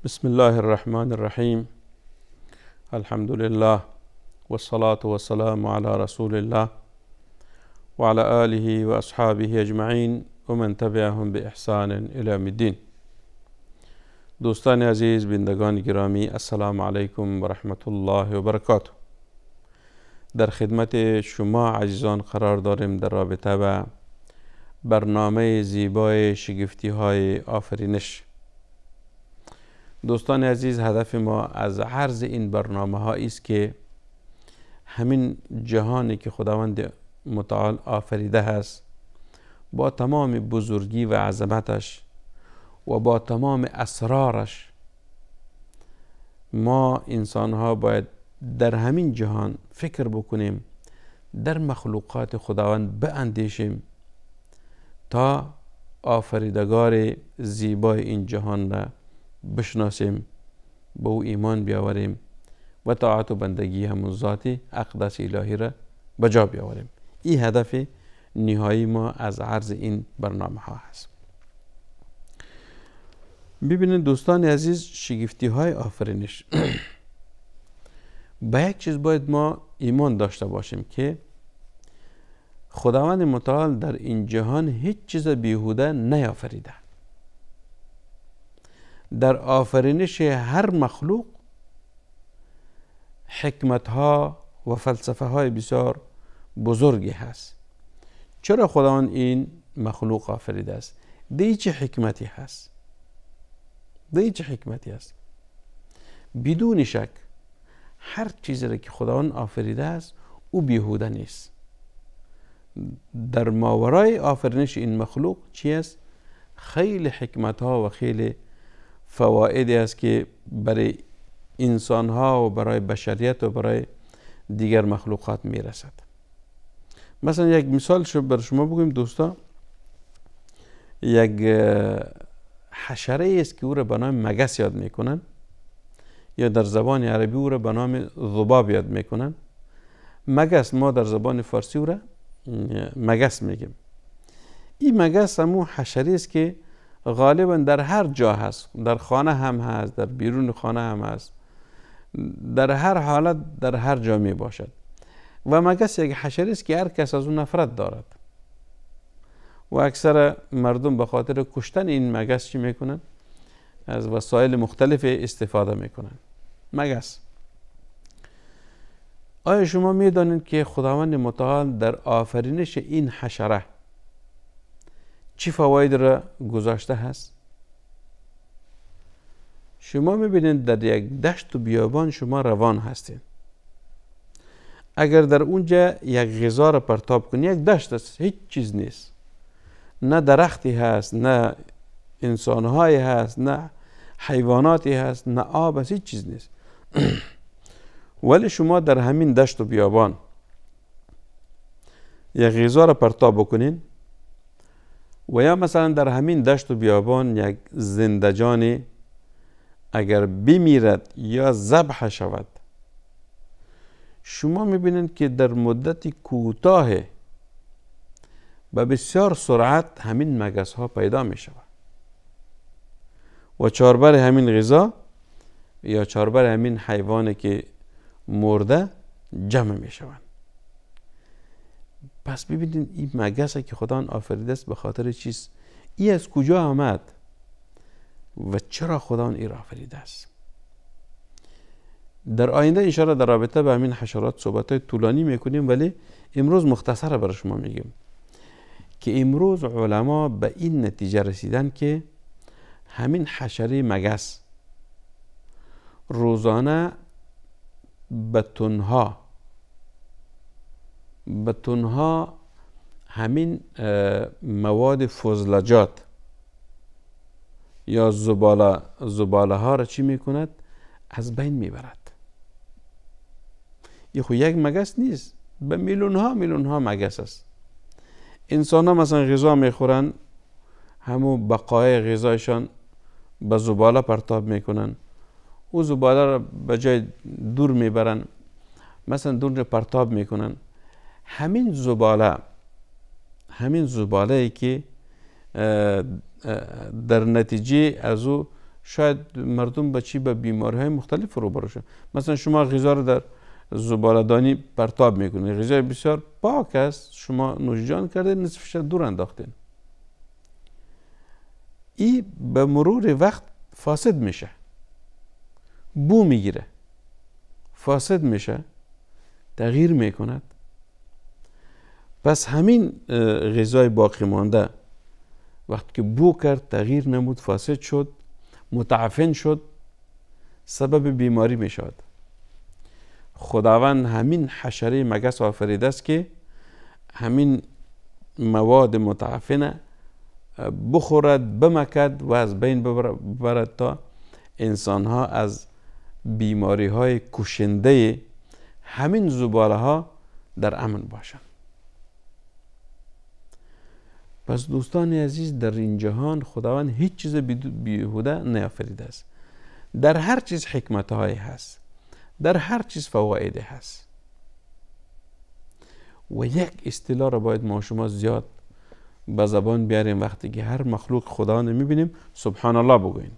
بسم الله الرحمن الرحيم. الحمد لله والصلاة والسلام على رسول الله وعلى آله وأصحابه أجمعين ومن تبعهم بإحسان إلى يوم الدين. دوستان عزیز، بینندگان گرامی، السلام علیکم و رحمت الله و برکاته. در خدمت شما عزیزان قرار داریم در رابطه با برنامه زیبای شگفتی های آفرینش. دوستان عزیز، هدف ما از عرض این برنامه ها است که همین جهانی که خداوند متعال آفریده است با تمام بزرگی و عظمتش و با تمام اسرارش، ما انسان ها باید در همین جهان فکر بکنیم، در مخلوقات خداوند باندیشیم تا آفریدگار زیبای این جهان را بشناسیم، به او ایمان بیاوریم و طاعت و بندگی همون ذات اقدس الهی را بجا بیاوریم. این هدف نهایی ما از عرض این برنامه ها هست. ببینید دوستان عزیز، شگفتی های آفرینش به یک چیز باید ما ایمان داشته باشیم که خداوند متعال در این جهان هیچ چیز بیهوده نیافریده. در آفرینش هر مخلوق حکمت ها و فلسفه های بسیار بزرگی هست. چرا خداوند این مخلوق آفریده است؟ ده چه حکمتی هست؟ بدون شک هر چیزی را که خداوند آفریده است او بیهوده نیست. در ماورای آفرینش این مخلوق چی است؟ خیلی حکمت ها و خیلی فوائدی است که برای انسان ها و برای بشریت و برای دیگر مخلوقات می رسد. مثلا یک مثال بر شما بگویم دوستا، یک حشره است که او را به نام مگس یاد میکنن، یا در زبان عربی او را به نام ذباب یاد میکنن. مگس، ما در زبان فارسی او را مگس میگیم. این مگس همون حشره است که غالبا در هر جا هست، در خانه هم هست، در بیرون خانه هم هست، در هر حالت در هر جا می باشد. و مگس یک حشره است که هر کس از اون نفرت دارد و اکثر مردم به خاطر کشتن این مگس چی میکنن؟ از وسایل مختلف استفاده میکنن. مگس، آیا شما میدانید که خداوند متعال در آفرینش این حشره چی فواید را گذاشته هست؟ شما میبینید در یک دشت و بیابان شما روان هستید. اگر در اونجا یک غذا را پرتاب کنید، یک دشت است، هیچ چیز نیست، نه درختی هست، نه انسانهایی هست، نه حیواناتی هست، نه آب هست، هیچ چیز نیست. ولی شما در همین دشت و بیابان یک غذا را پرتاب بکنین و یا مثلا در همین دشت و بیابان یک زندجانی اگر بمیرد یا ذبح شود، شما میبینید که در مدت کوتاه به بسیار سرعت همین مگس ها پیدا می شود و چاربر همین غذا یا چاربر همین حیوانی که مرده جمع می شوند. پس ببینید این مگس که خدا آفریده است به خاطر چیست؟ این از کجا آمد و چرا خدا این را آفریده است؟ در آینده انشاءالله در رابطه به همین حشرات صحبت های طولانی میکنیم، ولی امروز مختصر برای شما میگیم که امروز علما به این نتیجه رسیدن که همین حشره مگس روزانه به تنها همین مواد فضلجات یا زباله ها را چی میکند؟ از بین میبرد. یه خو یک مگس نیست، به میلیون ها مگس است. انسان ها مثلا غذا میخورن، همو بقای غذایشان به زباله پرتاب میکنن، او زباله را به جای دور میبرن، مثلا دور پرتاب میکنن. همین زباله ای که در نتیجه از او شاید مردم به بیماری‌های مختلف روبرو شن. مثلا شما غذا رو در زباله‌دانی پرتاب میکنید، غذای بسیار پاک است، شما نوش جان کردید، نصفش دور انداختین. این به مرور وقت فاسد میشه، بو میگیره، فاسد میشه، تغییر میکند. پس همین غذای باقی مانده وقتی که بو کرد، تغییر نمود، فاسد شد، متعفن شد، سبب بیماری میشد. خداوند همین حشره مگس آفریده است که همین مواد متعفنه بخورد، بمکد و از بین ببرد تا انسان ها از بیماری های کشنده همین زباله ها در امن باشند. پس دوستان عزیز، در این جهان خداوند هیچ چیز بیهوده نیافریده است. در هر چیز حکمت هایی هست، در هر چیز فوائد هست. و یک اصطلاح را باید ما شما زیاد به زبان بیاریم وقتی که هر مخلوق خداوند میبینیم، سبحان الله بگوین.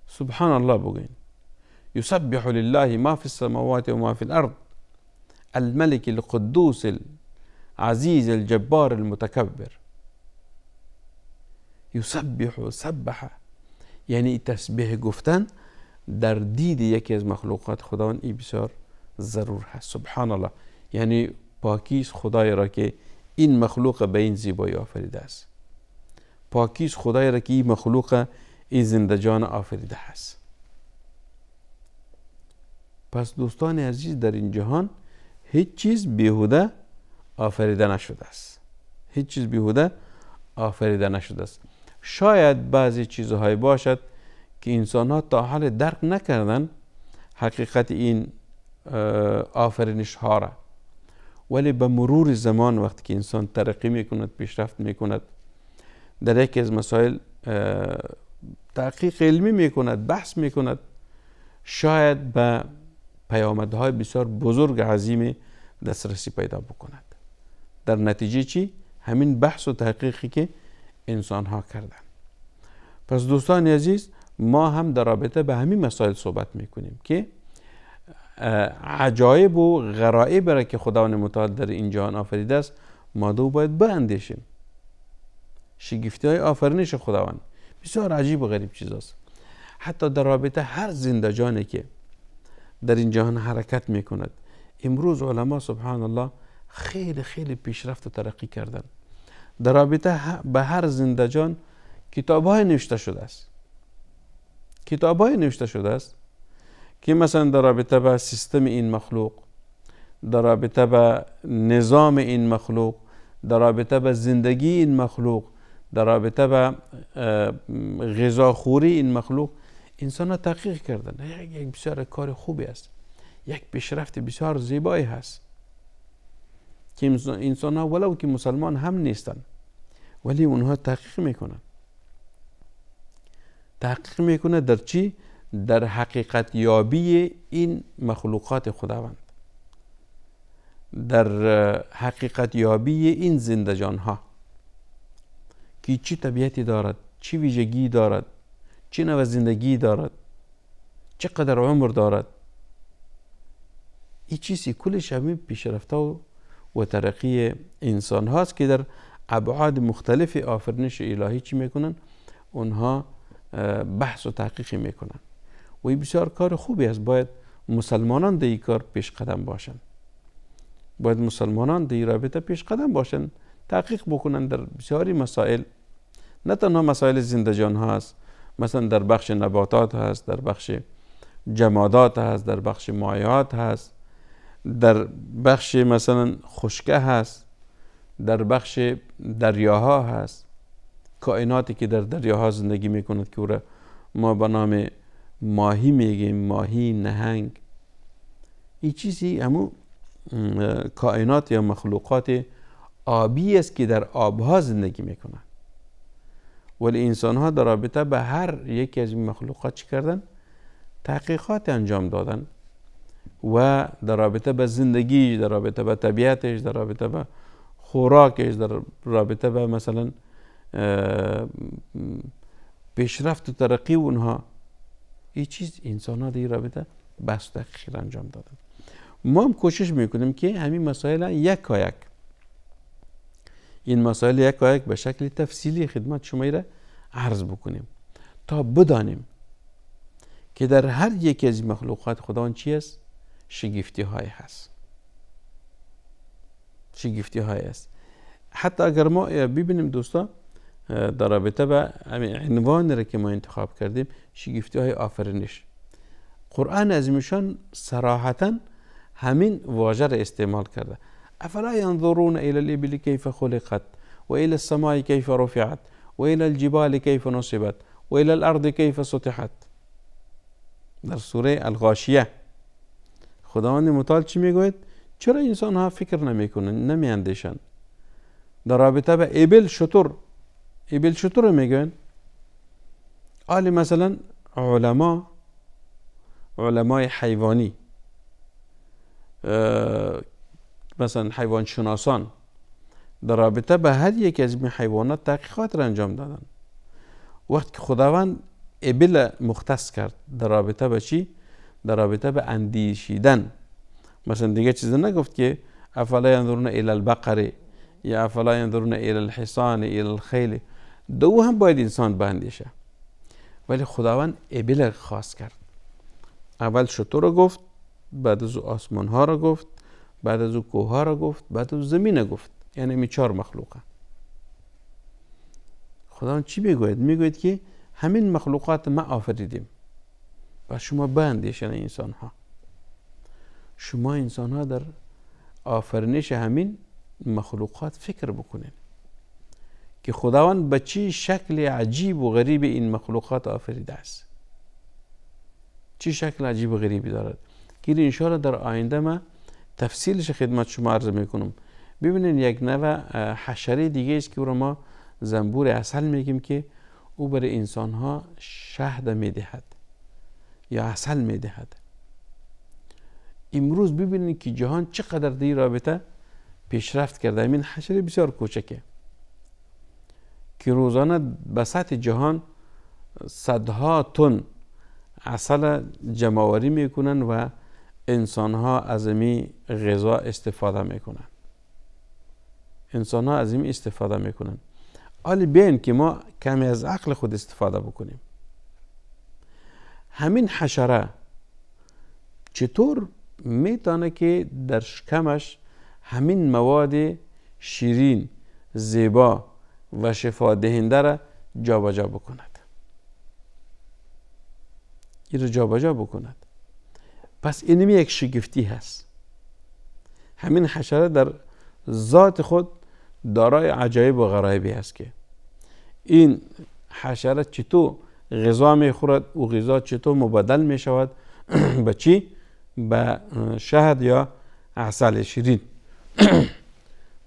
سبحان الله بگوین. یسبح لله ما فی السماوات و ما فی الارض الملك القدوس العزیز الجبار المتکبر. یسبح، سبح یعنی تسبیح گفتن در دید یکی از مخلوقات خداوند این بسیار ضرور هست. سبحان الله یعنی پاکیز خدای را که این مخلوق به این زیبایی آفریده است. پاکیز خدای را که این مخلوق این زنده جان آفریده است. پس دوستان عزیز، در این جهان هیچ چیز بیهوده آفریده نشده است. هیچ چیز بیهوده آفریده نشده است. شاید بعضی چیزهای باشد که انسان ها تا حال درک نکردن حقیقت این آفرینش ها را، ولی به مرور زمان وقتی که انسان ترقی میکند، پیشرفت میکند، در یکی از مسائل تحقیق علمی میکند، بحث میکند، شاید به پیامدهای بسیار بزرگ عظیم دسترسی پیدا بکند. در نتیجه چی؟ همین بحث و تحقیقی که انسان ها کردن. پس دوستان عزیز، ما هم در رابطه به همین مسائل صحبت میکنیم که عجایب و غرایب را که خداوند متعال در این جهان آفریده است، ما دو باید باندیشیم. شگفتی های آفرینش خداوند بسیار عجیب و غریب چیز است. حتی در رابطه هر زنده جانی که در این جهان حرکت میکند، امروز علما سبحان الله خیلی خیلی پیشرفت و ترقی کردن. در رابطه به هر زنده جان کتاب‌های نوشته شده است. کتاب‌های نوشته شده است که مثلا در رابطه با سیستم این مخلوق، در رابطه با نظام این مخلوق، در رابطه با زندگی این مخلوق، در رابطه با غذاخوری این مخلوق، انسان ها تحقیق کردن. یک بسیار کار خوبی است، یک پیشرفت بسیار زیبایی هست که انسان ها ولو که مسلمان هم نیستن ولی اونها تحقیق میکنن. تحقیق میکنه در چی؟ در حقیقت یابی این مخلوقات خداوند، در حقیقت یابی این زنده جان ها که چی طبیعتی دارد، چی ویژگی دارد، چی نوع زندگی دارد، چقدر عمر دارد. این چیزی کلش همین پیشرفته و ترقی انسان هاست که در ابعاد مختلف آفرینش الهی چی میکنن؟ اونها بحث و تحقیق میکنن و این بسیار کار خوبی است. باید مسلمانان در این کار پیش قدم باشن، باید مسلمانان در این رابطه پیش قدم باشن، تحقیق بکنن در بسیاری مسائل. نه تنها مسائل زنده جان هست، مثلا در بخش نباتات هست، در بخش جمادات هست، در بخش مایعات هست، در بخش مثلا خشکه هست، در بخش دریاها هست، کائناتی که در دریاها زندگی میکند که او را ما به نام ماهی میگیم، ماهی، نهنگ. این چیزی همون کائنات یا مخلوقات آبی است که در آبها زندگی میکنند. ولی انسان ها در رابطه به هر یکی از این مخلوقات چی کردن؟ تحقیقات انجام دادن و در رابطه به زندگی، در رابطه به طبیعتش، در رابطه به خوراکش، در رابطه به مثلا پیشرفت و ترقی اونها، این چیز انسان ها در این رابطه بحث و تحقیق انجام دادن. ما هم کوشش میکنیم که همین مسائل یک این مسائل یک به شکل تفصیلی خدمت شما را عرض بکنیم تا بدانیم که در هر یکی از مخلوقات خداوند چی است؟ شگفتی های هست. شگفتی های است. حتی اگر ما ببینیم دوستا در رابطه به عنوان را که ما انتخاب کردیم، شگفتی های آفرینش، قرآن عظیمشان صراحتا همین واژه را استعمال کرده. افلا ينظرون الى الابل كيف خلقت والى السماء كيف رفعت والى الجبال كيف نصبت والى الارض كيف سطحت. در سوره الغاشیه خداوند متعال چی میگوید؟ چرا انسان ها فکر نمیکنن، نمیاندیشن در رابطه به ابل شتر میگوین؟ آلی مثلا علمای حیوانی، مثلا حیوان شناسان در رابطه به هر یک از این حیوانات تحقیقات را انجام دادن. وقتی که خداوند ابل مختص کرد در رابطه به چی؟ در رابطه به اندیشیدن. مثلا دیگه چیز نگفت که افلا ینظرون الی البقره یا افلا ینظرون الی الحصان الی الخیل، دو هم باید انسان باندیشه، ولی خداوند ابل خاص کرد. اول شتر رو گفت، بعد از آسمان ها رو گفت، بعد از کوه ها رو گفت، بعد از زمین رو گفت. یعنی می 4 مخلوقه. خداوند چی میگوید؟ میگوید که همین مخلوقات ما آفریدیم و شما باندیشن انسان ها. شما انسان ها در آفرینش همین مخلوقات فکر بکنین که خداوند به چی شکل عجیب و غریب این مخلوقات آفریده است. چی شکل عجیب و غریبی دارد که این انشاءالله در آینده ما تفصیلش خدمت شما عرض میکنم. ببینین یک نوع حشره دیگه است که او را ما زنبور عسل میگیم که او برای انسان ها شهد میدهد یا عسل میدهد. امروز ببینین که جهان چقدر در این رابطه پیشرفت کرده. این حشره بسیار کوچکه که روزانه به سطح جهان صدها تن عسل جمع‌آوری میکنن و انسان ها از این غذا استفاده میکنن. انسان ها از این استفاده میکنن. حالا بیاین که ما کمی از عقل خود استفاده بکنیم. همین حشره چطور میتونه که در شکمش همین مواد شیرین، زیبا و شفا دهنده را جابجا بکند؟ این را جابجا بکند. پس اینمی یک شگفتی هست. همین حشره در ذات خود دارای عجایب و غرایبی هست که این حشره چطور غذا میخورد و غذا چطور مبدل میشود به چی؟ به شهد یا عسل شیرین.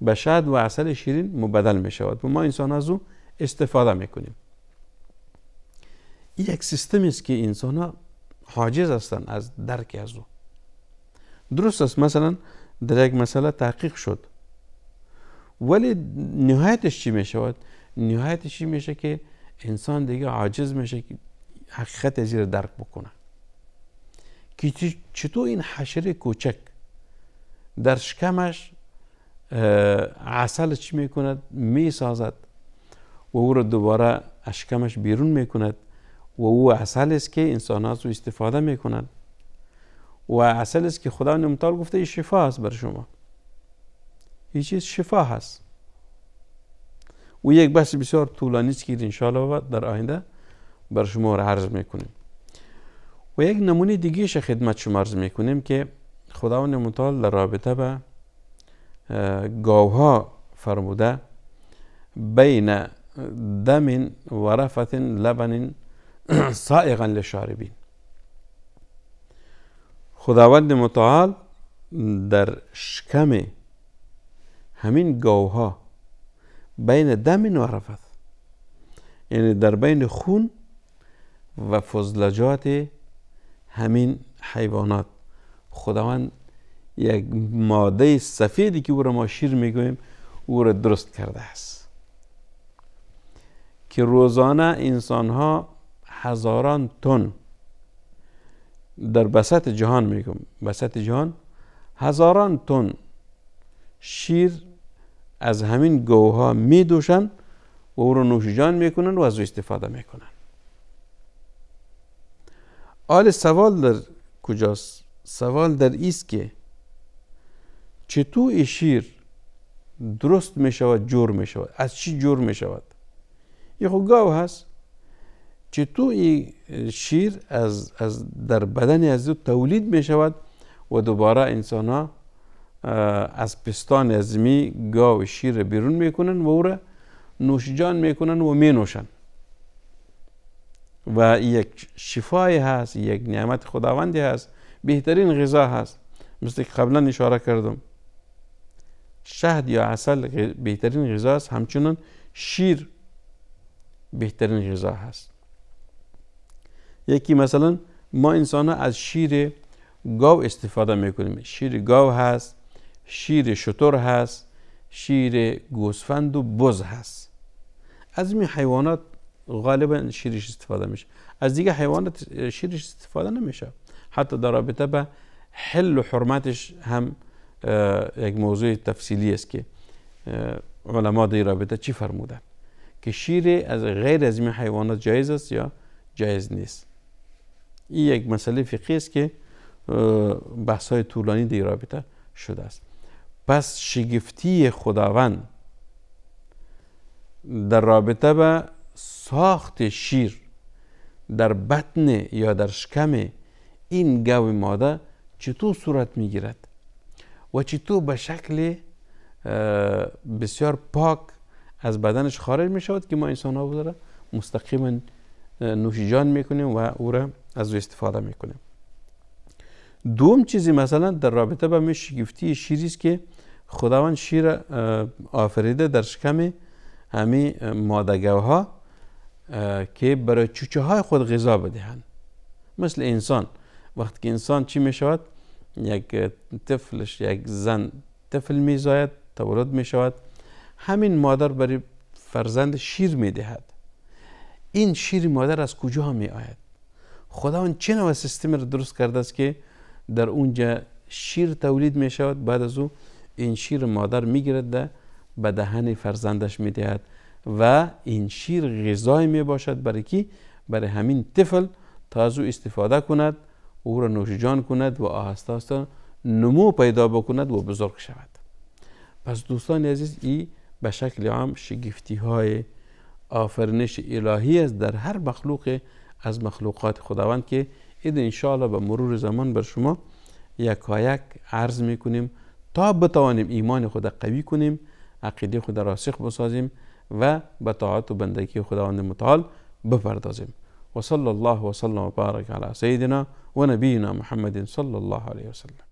به شهد و عسل شیرین مبدل میشود و ما انسان از او استفاده میکنیم. این یک سیستمی است که انسان ها حاجز هستند از درک از او. درست است مثلا در یک مسئله تحقیق شد، ولی نهایتش چی می شود؟ نهایتش چی میشه که انسان دیگه عاجز میشه که حقیقت از این درک بکنه که چطور این حشره کوچک در شکمش عسل چی میکند؟ میسازد و او را دوباره از شکمش بیرون میکند و او عسل است که انسان ها از او استفاده میکنند و عسل است که خداوند متعال گفته این شفا است بر شما. این چیز شفا هست و یک بحث بسیار طولانی است که انشاءالله در آینده بر شما را عرض میکنیم. و یک نمونه دیگه ش خدمت شما عرض میکنیم که خداوند متعال در رابطه به گاوها فرموده بین دم و رفت لبن سائغا للشاربین. خداوند متعال در شکم همین گاوها بین دم و رفت، یعنی در بین خون و فضلجات همین حیوانات، خداوند یک ماده سفیدی که او را ما شیر میگوییم او را درست کرده است که روزانه انسان ها هزاران تن در بسط جهان، میگم بسط جهان، هزاران تن شیر از همین گوها می دوشن و او رو نوش جان میکنن و از او استفاده میکنن. حال سوال در کجاست؟ سوال در ایست که چطور این شیر درست میشود، جور میشود؟ از چی جور میشود؟ یه خود گاو هست، چطور این شیر از در بدن از او تولید میشود و دوباره انسان ها از پستان ازمی گاو شیر بیرون میکنن و او را نوش جان میکنن و می نوشن. و یک شفای هست، یک نعمت خداوندی هست، بهترین غذا هست. مثل که قبلا اشاره کردم، شهد یا عسل بهترین غذا است، همچنان شیر بهترین غذا هست. یکی مثلا ما انسان ها از شیر گاو استفاده میکنیم. شیر گاو هست، شیر شتر هست، شیر گوسفند و بز هست. از این حیوانات غالبا شیرش استفاده میشه، از دیگه حیوانات شیرش استفاده نمیشه. حتی در رابطه به حل و حرمتش هم یک موضوع تفصیلی است که علما در رابطه چی فرمودن که شیر از غیر از این حیوانات جایز است یا جایز نیست. این یک مسئله فقهی است که بحث‌های طولانی در رابطه شده است. پس شگفتی خداوند در رابطه به ساخت شیر در بطن یا در شکم این گاو ماده چطور صورت میگیرد و چطور به شکل بسیار پاک از بدنش خارج می شود که ما انسان ها بوداره مستقیما نوش جان میکنیم و او را از او استفاده میکنیم. دوم چیزی مثلا در رابطه با شگفتی شیری است که خداوند شیر آفریده در شکم همه ماده‌گوها که برای چوچه های خود غذا بدهند. مثل انسان، وقتی که انسان چی می شود؟ یک طفلش، یک زن طفل می زاید، تولد می شود، همین مادر برای فرزند شیر می دهد. این شیر مادر از کجا می آید؟ خداوند چه نوع سیستم را درست کرده است که در اونجا شیر تولید می شود، بعد از او این شیر مادر می گیرد به دهن فرزندش می دهد و این شیر غذای می باشد برای کی؟ برای همین طفل تا از او استفاده کند، او را نوش جان کند و آهسته آهسته نمو پیدا بکند و بزرگ شود. پس دوستان عزیز، این به شکل عام شگفتی های آفرینش الهی است در هر مخلوق از مخلوقات خداوند که این انشاءالله به مرور زمان بر شما یکایک عرض میکنیم تا بتوانیم ایمان خود قوی کنیم، عقیده خود راسخ بسازیم و به طاعت و بندگی خداوند متعال بپردازیم. و صلی الله و سلم و بارک علی سیدنا و نبینا محمد صلی الله علیه و سلم.